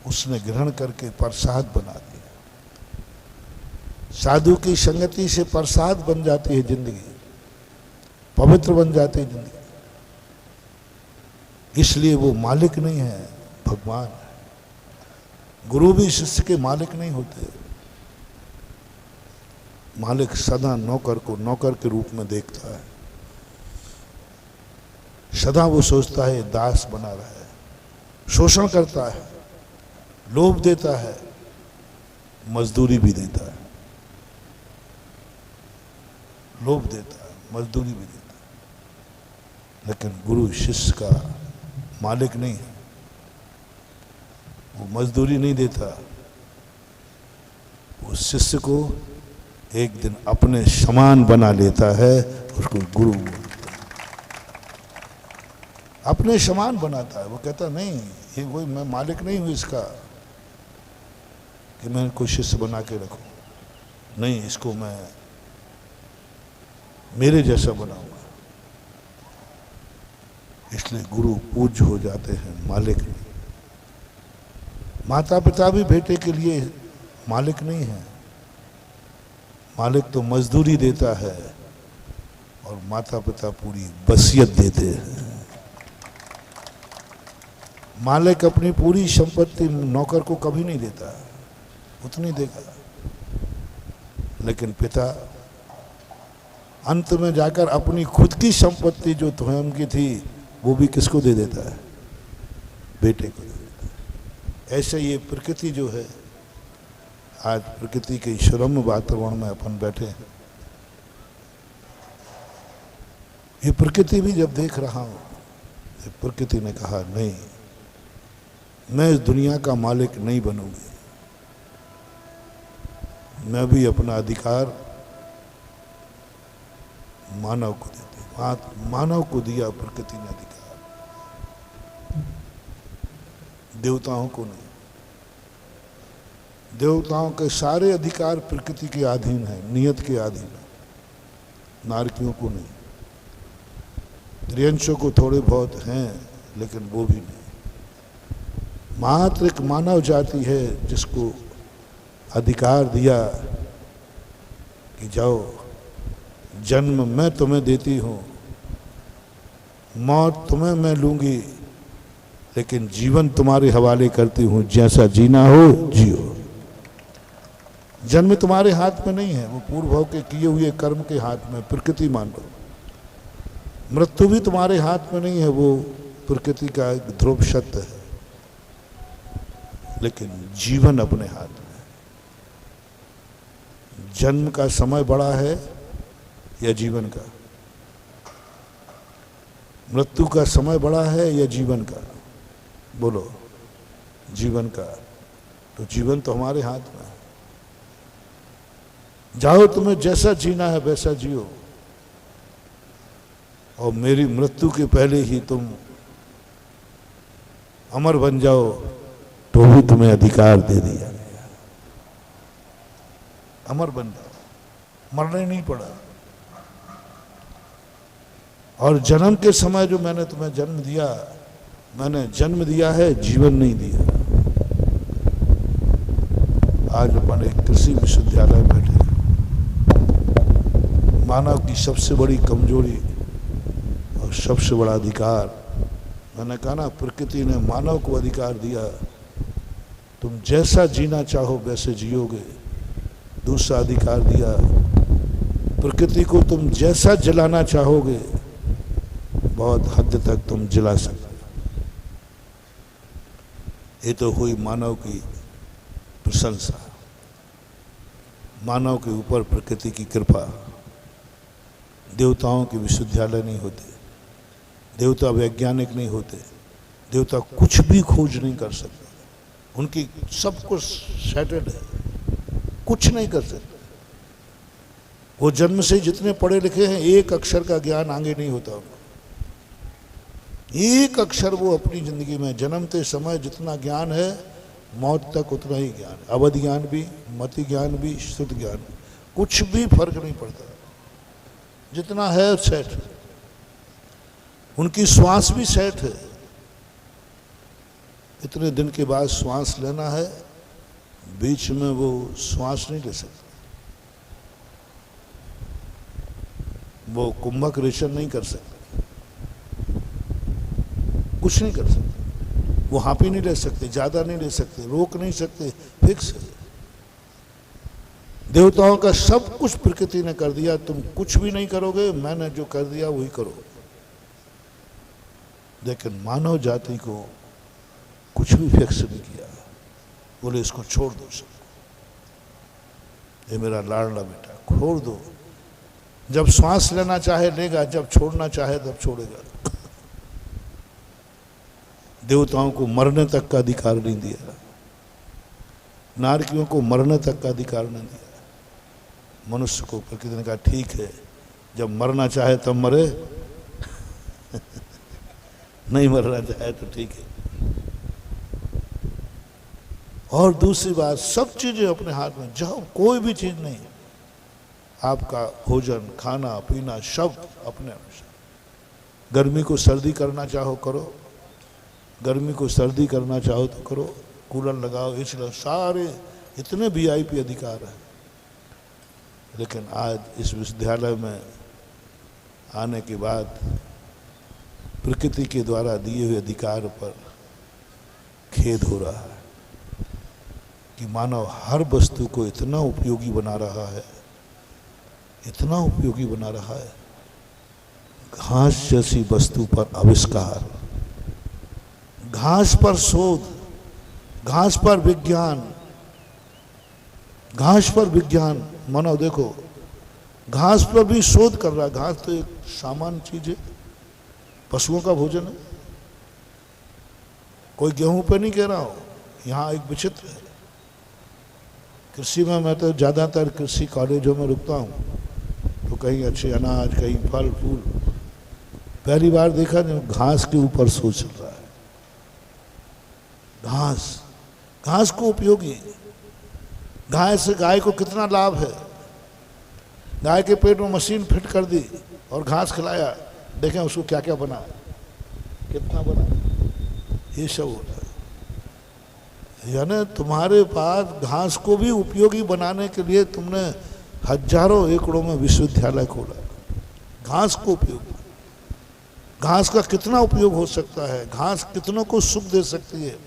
Speaker 1: उसने ग्रहण करके प्रसाद बना दिया। साधु की संगति से प्रसाद बन जाती है जिंदगी, पवित्र बन जाती है जिंदगी। इसलिए वो मालिक नहीं है, भगवान है। गुरु भी शिष्य के मालिक नहीं होते। मालिक सदा नौकर को नौकर के रूप में देखता है। सदा वो सोचता है दास बना रहा है, शोषण करता है, लोभ देता है, मजदूरी भी देता है। लोभ देता है, मजदूरी भी देता है। लेकिन गुरु शिष्य का मालिक नहीं है। वो मजदूरी नहीं देता, वो शिष्य को एक दिन अपने समान बना लेता है, उसको गुरु बोलता है। अपने समान बनाता है। वो कहता नहीं, ये कोई मैं मालिक नहीं हूं इसका कि मैं कोई शिष्य बना के रखूं, नहीं, इसको मैं मेरे जैसा बनाऊंगा। इसलिए गुरु पूज्य हो जाते हैं, मालिक नहीं। माता पिता भी बेटे के लिए मालिक नहीं है। मालिक तो मजदूरी देता है और माता पिता पूरी वसीयत देते हैं। मालिक अपनी पूरी संपत्ति नौकर को कभी नहीं देता, उतनी देगा, लेकिन पिता अंत में जाकर अपनी खुद की संपत्ति जो स्वयं की थी वो भी किसको दे देता है? बेटे को दे देता है। ऐसे ये प्रकृति जो है, आज प्रकृति के श्रम वातावरण में अपन बैठे हैं, ये प्रकृति भी जब देख रहा हूं, प्रकृति ने कहा नहीं, मैं इस दुनिया का मालिक नहीं बनूंगी, मैं भी अपना अधिकार मानव को देती। मानव को दिया प्रकृति ने अधिकार, देवताओं को नहीं। देवताओं के सारे अधिकार प्रकृति के अधीन है, नियत के अधीन है, नारकियों को नहीं। त्रियंशों को थोड़े बहुत हैं, लेकिन वो भी नहीं। मात्र एक मानव जाति है जिसको अधिकार दिया कि जाओ, जन्म मैं तुम्हें देती हूं, मौत तुम्हें मैं लूंगी, लेकिन जीवन तुम्हारे हवाले करती हूं, जैसा जीना हो जियो। जन्म तुम्हारे हाथ में नहीं है, वो पूर्व भाव के किए हुए कर्म के हाथ में, प्रकृति मान लो। मृत्यु भी तुम्हारे हाथ में नहीं है, वो प्रकृति का एक ध्रुव सत्य है, लेकिन जीवन अपने हाथ में। जन्म का समय बड़ा है या जीवन का? मृत्यु का समय बड़ा है या जीवन का? बोलो, जीवन का। तो जीवन तो हमारे हाथ में है। जाओ, तुम्हें जैसा जीना है वैसा जियो, और मेरी मृत्यु के पहले ही तुम अमर बन जाओ, तो भी तुम्हें अधिकार दे दिया गया। अमर बन जाओ, मरना ही नहीं पड़ा। और जन्म के समय जो मैंने तुम्हें जन्म दिया, मैंने जन्म दिया है, जीवन नहीं दिया। आज अपन एक कृषि विश्वविद्यालय में बैठे, मानव की सबसे बड़ी कमजोरी और सबसे बड़ा अधिकार, मैंने कहा ना, प्रकृति ने मानव को अधिकार दिया, तुम जैसा जीना चाहो वैसे जियोगे। दूसरा अधिकार दिया, प्रकृति को तुम जैसा जलाना चाहोगे बहुत हद तक तुम जला सकते। ये तो हुई मानव की प्रशंसा, मानव के ऊपर प्रकृति की कृपा। देवताओं के विश्वविद्यालय नहीं होते, देवता वैज्ञानिक नहीं होते, देवता कुछ भी खोज नहीं कर सकते, उनकी सब कुछ सेटेड है, कुछ नहीं कर सकते। वो जन्म से जितने पढ़े लिखे हैं, एक अक्षर का ज्ञान आगे नहीं होता उनको। एक अक्षर वो अपनी जिंदगी में जन्मते समय जितना ज्ञान है, मौत तक उतना ही ज्ञान, अवध ज्ञान भी, मति ज्ञान भी, शुद्ध ज्ञान, कुछ भी फर्क नहीं पड़ता, जितना है सेट है। उनकी श्वास भी सेट है, इतने दिन के बाद श्वास लेना है, बीच में वो श्वास नहीं ले सकते, वो कुंभक रेशन नहीं कर सकते, कुछ नहीं कर सकते, वो हापी नहीं ले सकते, ज्यादा नहीं ले सकते, रोक नहीं सकते, फिक्स है। देवताओं का सब कुछ प्रकृति ने कर दिया, तुम कुछ भी नहीं करोगे, मैंने जो कर दिया वही करो। लेकिन मानव जाति को कुछ भी फिक्स नहीं किया, बोले इसको छोड़ दो सब, ये मेरा लाडला बेटा, छोड़ दो। जब श्वास लेना चाहे लेगा, जब छोड़ना चाहे तब छोड़ेगा। देवताओं को मरने तक का अधिकार नहीं दिया, नारकियों को मरने तक का अधिकार नहीं दिया। मनुष्य को प्रकृति ने कहा ठीक है, जब मरना चाहे तब मरे, नहीं मरना चाहे तो ठीक है। और दूसरी बात, सब चीजें अपने हाथ में, जब कोई भी चीज नहीं, आपका भोजन खाना पीना सब अपने अनुसार। गर्मी को सर्दी करना चाहो करो, गर्मी को सर्दी करना चाहो तो करो, कूलर लगाओ, इसलिए सारे इतने वीआईपी अधिकार हैं। लेकिन आज इस विश्वविद्यालय में आने के बाद प्रकृति के द्वारा दिए हुए अधिकार पर खेद हो रहा है कि मानव हर वस्तु को इतना उपयोगी बना रहा है, इतना उपयोगी बना रहा है। घास जैसी वस्तु पर आविष्कार, घास पर शोध, घास पर विज्ञान, घास पर विज्ञान। मानव देखो घास पर भी शोध कर रहा है। घास तो एक सामान्य चीज है, पशुओं का भोजन है। कोई गेहूं पे नहीं कह रहा हो, यहाँ एक विचित्र है। कृषि में मैं तो ज़्यादातर कृषि कॉलेजों में रुकता हूँ, तो कहीं अच्छे अनाज, कहीं फल फूल। पहली बार देखा जब घास के ऊपर शोध चल रहा है। घास, घास को उपयोगी, गाय से गाय को कितना लाभ है। गाय के पेट में मशीन फिट कर दी और घास खिलाया, देखें उसको क्या क्या बना, कितना बना, ये सब होता है। यानी तुम्हारे पास घास को भी उपयोगी बनाने के लिए तुमने हजारों एकड़ों में विश्वविद्यालय खोला। घास को उपयोगी, घास का कितना उपयोग हो सकता है, घास कितनों को सुख दे सकती है,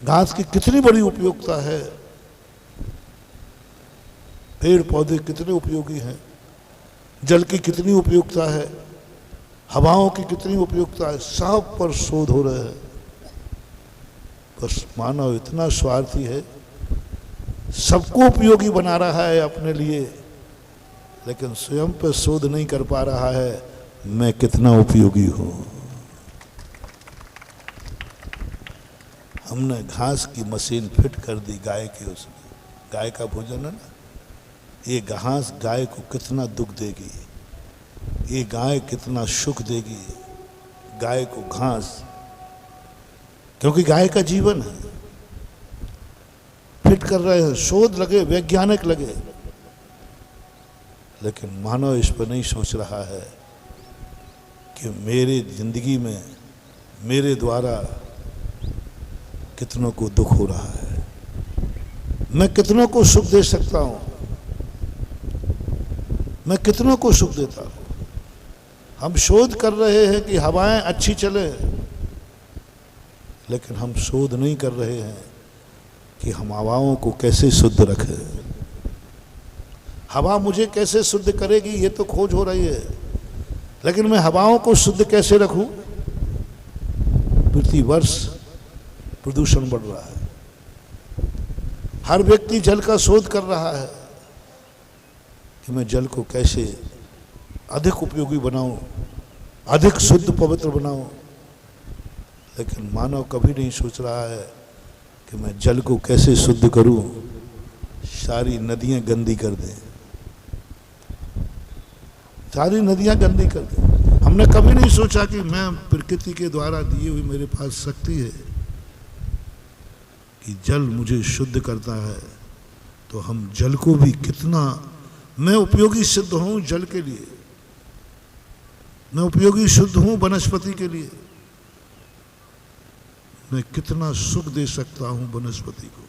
Speaker 1: घास की कितनी बड़ी उपयोगिता है, पेड़ पौधे कितने उपयोगी हैं, जल की कितनी उपयोगिता है, हवाओं की कितनी उपयोगिता है, सब पर शोध हो रहे हैं। बस मानव इतना स्वार्थी है, सबको उपयोगी बना रहा है अपने लिए, लेकिन स्वयं पर शोध नहीं कर पा रहा है मैं कितना उपयोगी हूं। हमने घास की मशीन फिट कर दी गाय के, उसमें गाय का भोजन है ना, ये घास गाय को कितना दुख देगी, ये गाय कितना सुख देगी गाय को घास, क्योंकि गाय का जीवन है। फिट कर रहे हैं, शोध लगे, वैज्ञानिक लगे, लेकिन मानव इस पर नहीं सोच रहा है कि मेरे जिंदगी में मेरे द्वारा कितनों को दुख हो रहा है, मैं कितनों को सुख दे सकता हूं, मैं कितनों को सुख देता हूं। हम शोध कर रहे हैं कि हवाएं अच्छी चले, लेकिन हम शोध नहीं कर रहे हैं कि हम हवाओं को कैसे शुद्ध रखें। हवा मुझे कैसे शुद्ध करेगी ये तो खोज हो रही है, लेकिन मैं हवाओं को शुद्ध कैसे रखूं। प्रति वर्ष प्रदूषण बढ़ रहा है, हर व्यक्ति जल का शोध कर रहा है कि मैं जल को कैसे अधिक उपयोगी बनाऊं, अधिक शुद्ध पवित्र बनाऊं, लेकिन मानव कभी नहीं सोच रहा है कि मैं जल को कैसे शुद्ध करूं। सारी नदियां गंदी कर दें, सारी नदियां गंदी कर दें। हमने कभी नहीं सोचा कि मैं प्रकृति के द्वारा दिए हुई मेरे पास शक्ति है कि जल मुझे शुद्ध करता है, तो हम जल को भी कितना, मैं उपयोगी सिद्ध हूं जल के लिए, मैं उपयोगी शुद्ध हूं वनस्पति के लिए, मैं कितना सुख दे सकता हूं वनस्पति को,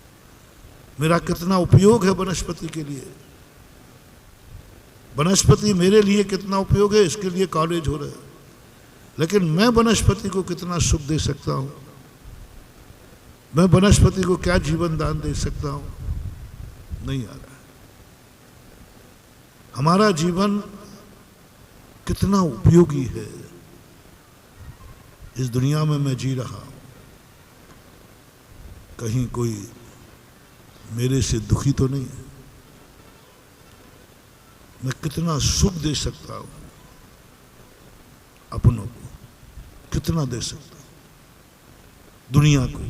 Speaker 1: मेरा कितना उपयोग है वनस्पति के लिए, वनस्पति मेरे लिए कितना उपयोग है, इसके लिए कॉलेज हो रहे हैं, लेकिन मैं वनस्पति को कितना सुख दे सकता हूं, मैं वनस्पति को क्या जीवन दान दे सकता हूं, नहीं आ रहा है। हमारा जीवन कितना उपयोगी है, इस दुनिया में मैं जी रहा हूं, कहीं कोई मेरे से दुखी तो नहीं है, मैं कितना सुख दे सकता हूं अपनों को, कितना दे सकता हूं। दुनिया को।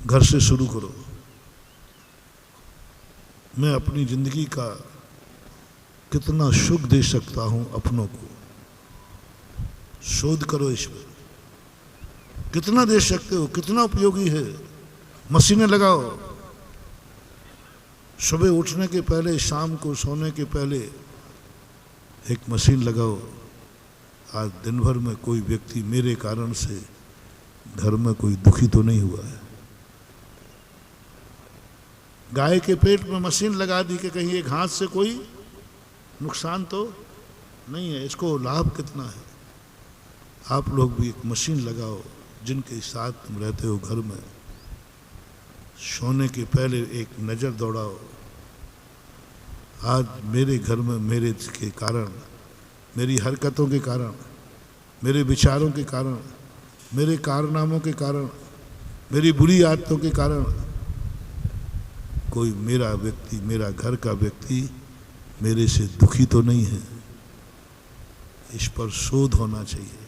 Speaker 1: घर से शुरू करो। मैं अपनी जिंदगी का कितना सुख दे सकता हूं अपनों को, शोध करो इस पर। कितना दे सकते हो, कितना उपयोगी है। मशीनें लगाओ। सुबह उठने के पहले, शाम को सोने के पहले एक मशीन लगाओ। आज दिन भर में कोई व्यक्ति मेरे कारण से घर में कोई दुखी तो नहीं हुआ है। गाय के पेट में मशीन लगा दी कि कहीं ये घास से कोई नुकसान तो नहीं है। इसको लाभ कितना है। आप लोग भी एक मशीन लगाओ जिनके साथ तुम रहते हो घर में। सोने के पहले एक नज़र दौड़ाओ। आज मेरे घर में मेरे के कारण, मेरी हरकतों के कारण, मेरे विचारों के कारण, मेरे कारनामों के कारण, मेरी बुरी आदतों के कारण कोई मेरा व्यक्ति, मेरा घर का व्यक्ति मेरे से दुखी तो नहीं है। इस पर शोध होना चाहिए,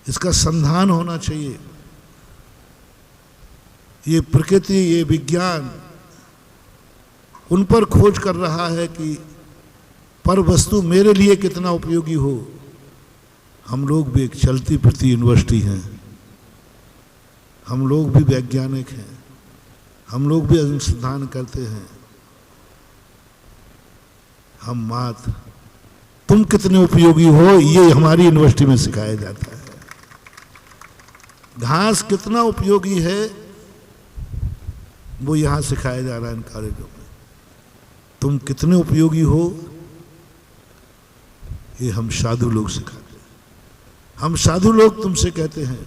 Speaker 1: इसका संधान होना चाहिए। ये प्रकृति, ये विज्ञान उन पर खोज कर रहा है कि पर वस्तु मेरे लिए कितना उपयोगी हो। हम लोग भी एक चलती फिरती यूनिवर्सिटी हैं। हम लोग भी वैज्ञानिक हैं। हम लोग भी अनुसंधान करते हैं। हम मात्र तुम कितने उपयोगी हो ये हमारी यूनिवर्सिटी में सिखाया जाता है। घास कितना उपयोगी है वो यहां सिखाया जा रहा है इन कॉलेजों में। तुम कितने उपयोगी हो ये हम साधु लोग सिखाते हैं। हम साधु लोग तुमसे कहते हैं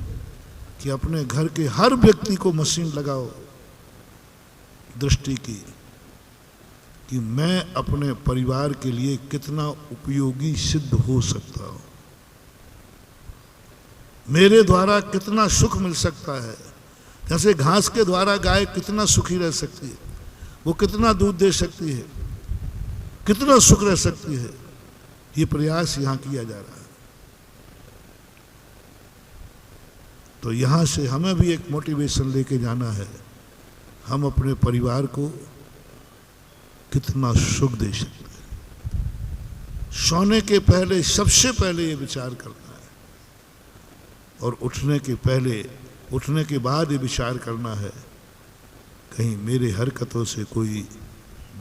Speaker 1: कि अपने घर के हर व्यक्ति को मशीन लगाओ दृष्टि की कि मैं अपने परिवार के लिए कितना उपयोगी सिद्ध हो सकता हूं, मेरे द्वारा कितना सुख मिल सकता है। जैसे घास के द्वारा गाय कितना सुखी रह सकती है, वो कितना दूध दे सकती है, कितना सुख रह सकती है। ये प्रयास यहां किया जा रहा है। तो यहां से हमें भी एक मोटिवेशन लेके जाना है। हम अपने परिवार को कितना सुख दे सकते हैं। सोने के पहले सबसे पहले ये विचार करना है, और उठने के पहले, उठने के बाद ये विचार करना है कहीं मेरे हरकतों से कोई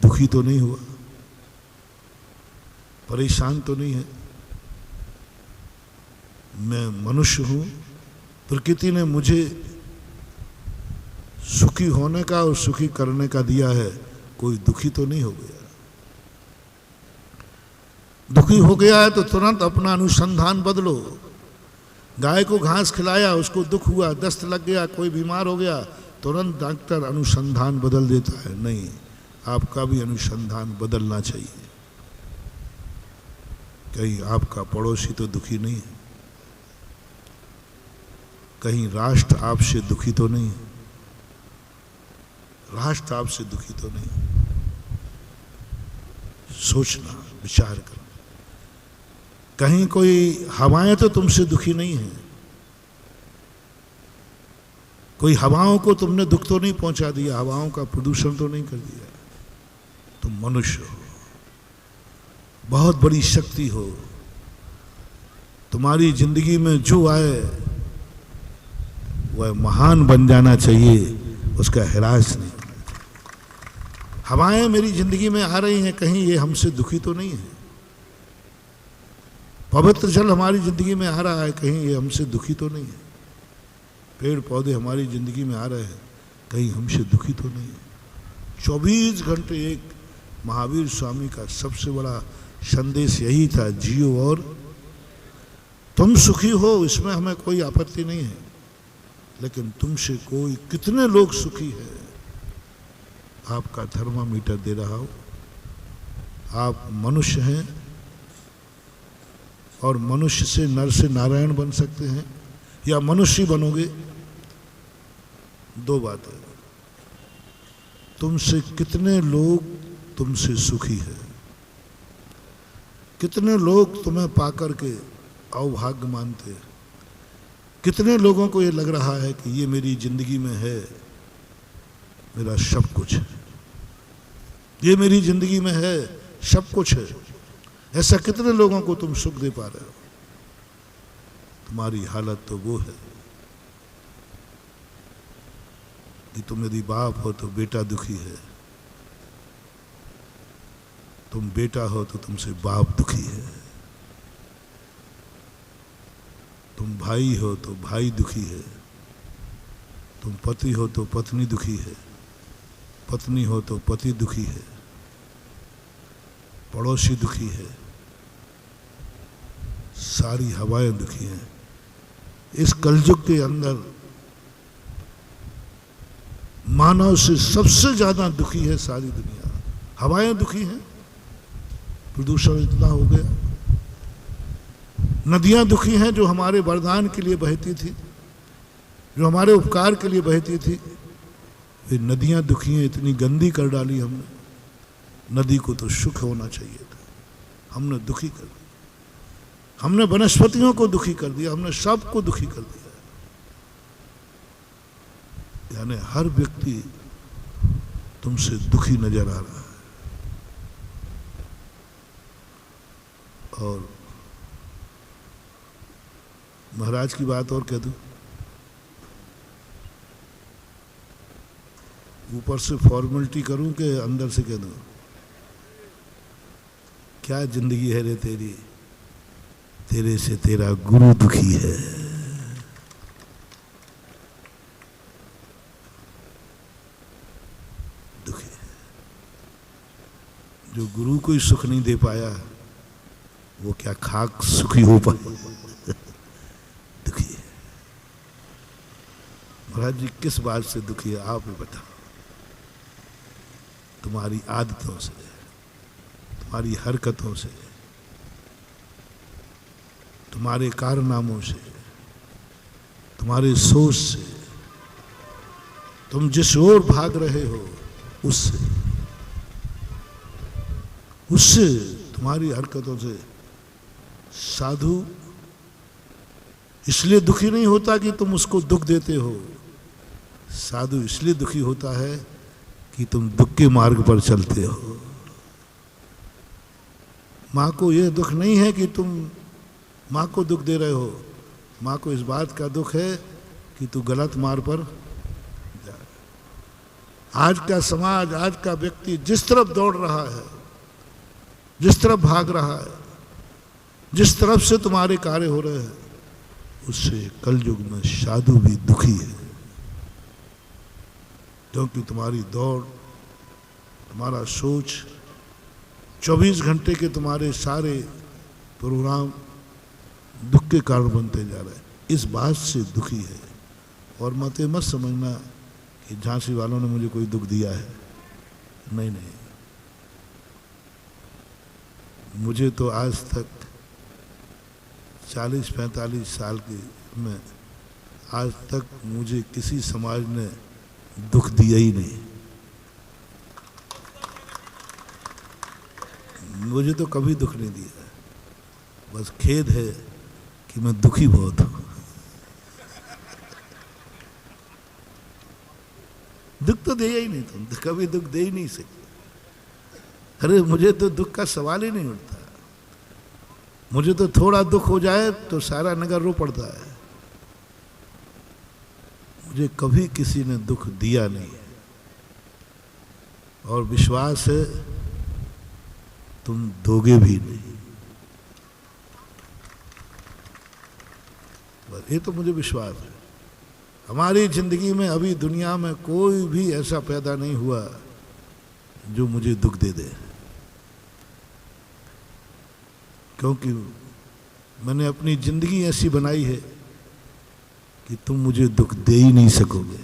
Speaker 1: दुखी तो नहीं हुआ, परेशान तो नहीं है। मैं मनुष्य हूं, प्रकृति ने मुझे सुखी होने का और सुखी करने का दिया है, कोई दुखी तो नहीं हो गया। दुखी हो गया है तो तुरंत अपना अनुसंधान बदलो। गाय को घास खिलाया, उसको दुख हुआ, दस्त लग गया, कोई बीमार हो गया, तुरंत डॉक्टर अनुसंधान बदल देता है। नहीं, आपका भी अनुसंधान बदलना चाहिए। कहीं आपका पड़ोसी तो दुखी नहीं है, कहीं राष्ट्र आपसे दुखी तो नहीं है, राष्ट्र आपसे दुखी तो नहीं। सोचना, विचार करना। कहीं कोई हवाएं तो तुमसे दुखी नहीं है, कोई हवाओं को तुमने दुख तो नहीं पहुंचा दिया, हवाओं का प्रदूषण तो नहीं कर दिया। तुम मनुष्य हो, बहुत बड़ी शक्ति हो। तुम्हारी जिंदगी में जो आए वह महान बन जाना चाहिए, उसका हिरास नहीं। हवाएं मेरी जिंदगी में आ रही हैं, कहीं ये हमसे दुखी तो नहीं है। पवित्र जल हमारी जिंदगी में आ रहा है, कहीं ये हमसे दुखी तो नहीं है। पेड़ पौधे हमारी जिंदगी में आ रहे हैं, कहीं हमसे दुखी तो नहीं है। 24 घंटे एक महावीर स्वामी का सबसे बड़ा संदेश यही था, जियो और तुम सुखी हो, इसमें हमें कोई आपत्ति नहीं है। लेकिन तुमसे कोई, कितने लोग सुखी है, आपका थर्मामीटर दे रहा हो। आप मनुष्य हैं और मनुष्य से नर से नारायण बन सकते हैं या मनुष्य बनोगे। दो बातें, तुमसे कितने लोग तुमसे सुखी है, कितने लोग तुम्हें पाकर के अभाग्य मानते हैं। कितने लोगों को ये लग रहा है कि ये मेरी जिंदगी में है मेरा सब कुछ, ये मेरी जिंदगी में है सब कुछ है। ऐसा कितने लोगों को तुम सुख दे पा रहे हो? तुम्हारी हालत तो वो है कि तुम यदि बाप हो तो बेटा दुखी है, तुम बेटा हो तो तुमसे बाप दुखी है, तुम भाई हो तो भाई दुखी है, तुम पति हो तो पत्नी दुखी है, पत्नी हो तो पति दुखी है, पड़ोसी दुखी है, सारी हवाएं दुखी हैं। इस कलयुग के अंदर मानव से सबसे ज्यादा दुखी है सारी दुनिया। हवाएं दुखी हैं, प्रदूषण इतना हो गया। नदियां दुखी हैं जो हमारे वरदान के लिए बहती थी, जो हमारे उपकार के लिए बहती थी, वे नदियां दुखी हैं, इतनी गंदी कर डाली हमने। नदी को तो सुख होना चाहिए था, हमने दुखी कर दिया। हमने वनस्पतियों को दुखी कर दिया, हमने सबको दुखी कर दिया। यानी हर व्यक्ति तुमसे दुखी नजर आ रहा है। और महाराज की बात और कह दूं, ऊपर से फॉर्मेलिटी करूं कि अंदर से कह दूं? क्या जिंदगी है रे तेरी, तेरे से तेरा गुरु दुखी है। दुखी है। जो गुरु को ही सुख नहीं दे पाया वो क्या खाक सुखी हो पाए? दुखी है। महाराज जी किस बात से दुखी है आप ही बताओ। तुम्हारी आदतों से, तुम्हारी हरकतों से, तुम्हारे कारनामों से, तुम्हारे सोच से, तुम जिस ओर भाग रहे हो उससे तुम्हारी हरकतों से। साधु इसलिए दुखी नहीं होता कि तुम उसको दुख देते हो, साधु इसलिए दुखी होता है कि तुम दुख के मार्ग पर चलते हो। माँ को यह दुख नहीं है कि तुम माँ को दुख दे रहे हो, माँ को इस बात का दुख है कि तू गलत मार्ग पर जा रहा है। आज का समाज, आज का व्यक्ति जिस तरफ दौड़ रहा है, जिस तरफ भाग रहा है, जिस तरफ से तुम्हारे कार्य हो रहे हैं, उससे कलयुग में साधु भी दुखी है। क्योंकि तुम्हारी दौड़, तुम्हारा सोच, 24 घंटे के तुम्हारे सारे प्रोग्राम दुख के कारण बनते जा रहे हैं। इस बात से दुखी है। और मत समझना कि झांसी वालों ने मुझे कोई दुख दिया है। नहीं नहीं, मुझे तो आज तक 40-45 साल की में आज तक मुझे किसी समाज ने दुख दिया ही नहीं। मुझे तो कभी दुख नहीं दिया। बस खेद है कि मैं दुखी बहुत हूं। दुख तो दिया ही नहीं, तुम तो कभी दुख दे ही नहीं सकते। अरे मुझे तो दुख का सवाल ही नहीं उठता। मुझे तो थोड़ा दुख हो जाए तो सारा नगर रो पड़ता है। मुझे कभी किसी ने दुख दिया नहीं और विश्वास है तुम दोगे भी नहीं। बस ये तो मुझे विश्वास है। हमारी जिंदगी में अभी दुनिया में कोई भी ऐसा पैदा नहीं हुआ जो मुझे दुख दे दे, क्योंकि मैंने अपनी जिंदगी ऐसी बनाई है कि तुम मुझे दुख दे ही नहीं सकोगे।